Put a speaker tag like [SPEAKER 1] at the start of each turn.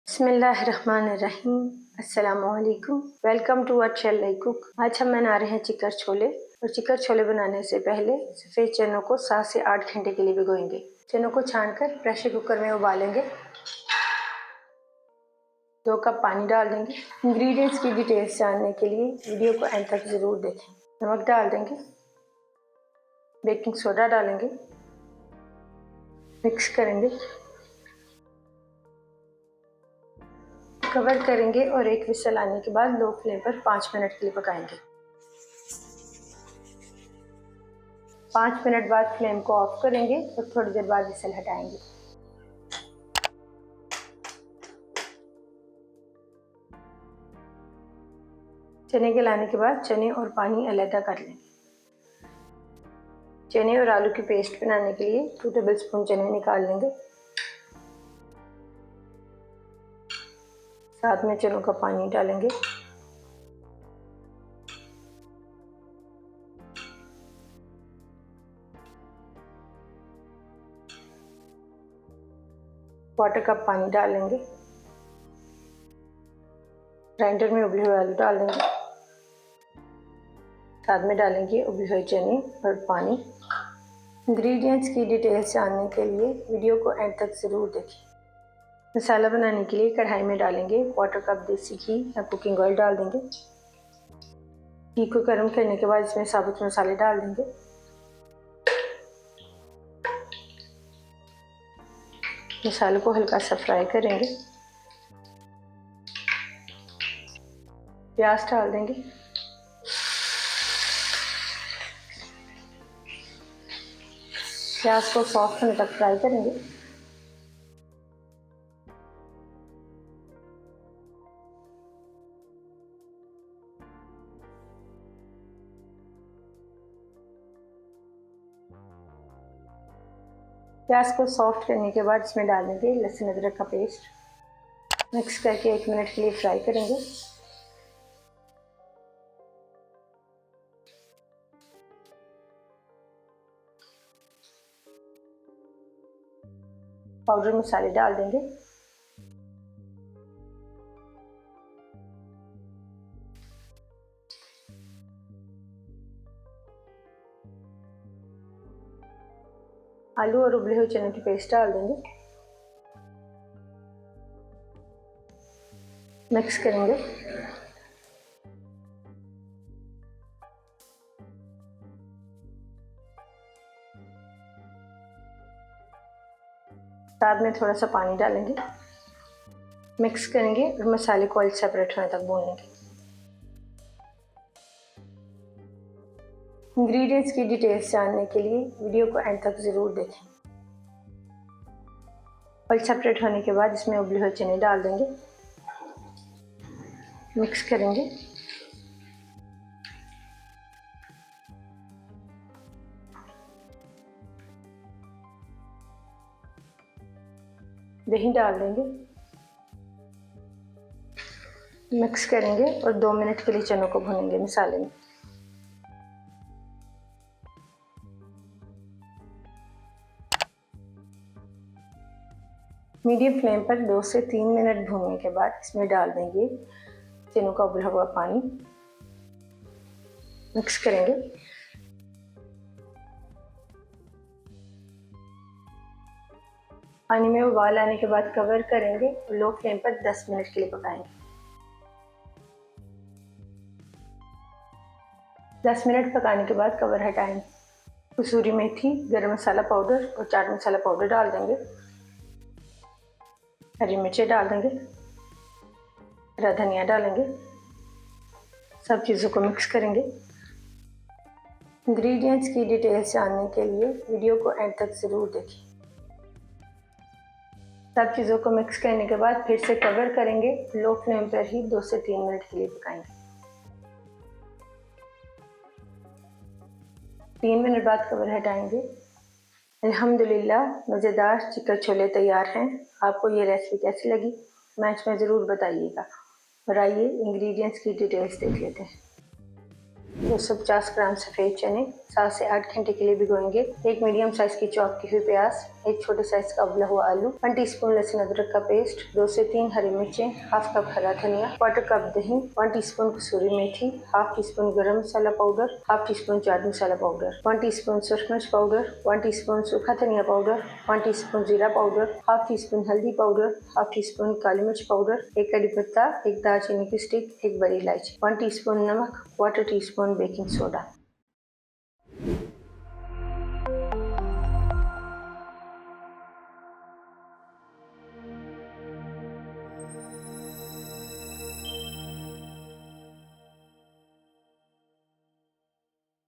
[SPEAKER 1] बिस्मिल्लाहिर्रहमानिर्रहीम। अस्सलामुअलैकुम। Welcome to our channel like cook. आज हम बना रहे हैं चिकन छोले। और चिकन छोले बनाने से पहले सफ़ेद चनों को 7 से 8 घंटे के लिए भिगोएंगे। चनों को छानकर प्रेशर कुकर में उबालेंगे। 2 कप पानी डाल देंगे। इंग्रेडिएंट्स की डिटेल्स जानने के लिए वीडियो को एंड तक ज़रूर देखें। नमक डाल देंगे, बेकिंग सोडा डालेंगे, मिक्स करेंगे, कवर करेंगे और एक विसल आने के बाद लो फ्लेम पर 5 मिनट के लिए पकाएंगे। 5 मिनट बाद फ्लेम को ऑफ करेंगे और थोड़ी देर बाद विसल हटाएंगे। चने गलाने के बाद चने और पानी अलग कर लेंगे। चने और आलू की पेस्ट बनाने के लिए 2 टेबलस्पून चने निकाल लेंगे। साथ में चनों का पानी डालेंगे। क्वार्टर कप पानी डालेंगे। ग्राइंडर में उबले हुए आलू डाल देंगे। साथ में डालेंगे उबले हुए चने और पानी। इंग्रेडिएंट्स की डिटेल्स जानने के लिए वीडियो को एंड तक ज़रूर देखें। मसाला बनाने के लिए कढ़ाई में डालेंगे क्वार्टर कप देसी घी या कुकिंग ऑयल डाल देंगे। घी को गर्म करने के बाद इसमें साबुत मसाले डाल देंगे। मसालों को हल्का सा फ्राई करेंगे। प्याज डाल देंगे। प्याज को सॉफ्ट होने तक फ्राई करेंगे। प्याज को सॉफ्ट करने के बाद इसमें डाल देंगे लहसुन अदरक का पेस्ट। मिक्स करके 1 मिनट के लिए फ्राई करेंगे। पाउडर मसाले डाल देंगे। आलू और उबले हुए चने की पेस्ट डाल देंगे। मिक्स करेंगे। साथ में थोड़ा सा पानी डालेंगे। मिक्स करेंगे और मसाले को ऑयल सेपरेट होने तक भूनेंगे। इंग्रेडिएंट्स की डिटेल्स जानने के लिए वीडियो को एंड तक ज़रूर देखें। ऑयल सेपरेट होने के बाद इसमें उबले हुए चने डाल देंगे। मिक्स करेंगे। दही डाल देंगे। मिक्स करेंगे और 2 मिनट के लिए चनों को भूनेंगे मसाले में। मीडियम फ्लेम पर 2 से 3 मिनट भूनने के बाद इसमें डाल देंगे चनों का उबला हुआ पानी। मिक्स करेंगे। पानी में उबाल आने के बाद कवर करेंगे और लो फ्लेम पर 10 मिनट के लिए पकाएंगे। 10 मिनट पकाने के बाद कवर हटाएंगे। कसूरी मेथी, गरम मसाला पाउडर और चाट मसाला पाउडर डाल देंगे। हरी मिर्चें डाल देंगे। हरा धनिया डालेंगे। सब चीज़ों को मिक्स करेंगे। इंग्रेडिएंट्स की डिटेल्स जानने के लिए वीडियो को एंड तक ज़रूर देखें। सब चीज़ों को मिक्स करने के बाद फिर से कवर करेंगे। लो फ्लेम पर ही 2 से 3 मिनट के लिए पकाएंगे। 3 मिनट बाद कवर हटाएंगे। अल्हम्दुलिल्लाह मज़ेदार चिकन छोले तैयार हैं। आपको ये रेसिपी कैसी लगी कमेंट्स में ज़रूर बताइएगा। और आइए इंग्रेडिएंट्स की डिटेल्स देख लेते हैं। 250 ग्राम सफ़ेद चने 7 से 8 घंटे के लिए भिगोएंगे। एक मीडियम साइज की चॉप की हुई प्याज, एक छोटे साइज का उबला हुआ आलू, 1 टीस्पून लहसुन अदरक का पेस्ट, 2 से 3 हरी मिर्चें, हाफ कप हरा धनिया, 1/4 कप दही, 1 टीस्पून कसूरी मेथी, हाफ टीस्पून गरम मसाला powder, half teaspoon chaat masala powder, 1 teaspoon सूरज मिर्च पाउडर, 1 टीस्पून सूखा धनिया पाउडर, 1 टीस्पून जीरा पाउडर, हाफ टीस्पून हल्दी पाउडर, हाफ टीस्पून काली मिर्च पाउडर, 1 कड़ी पत्ता, 1 दालचीनी की स्टिक, 1 बड़ी इलायची, 1 टीस्पून नमक, 1/4 टीस्पून बेकिंग सोडा।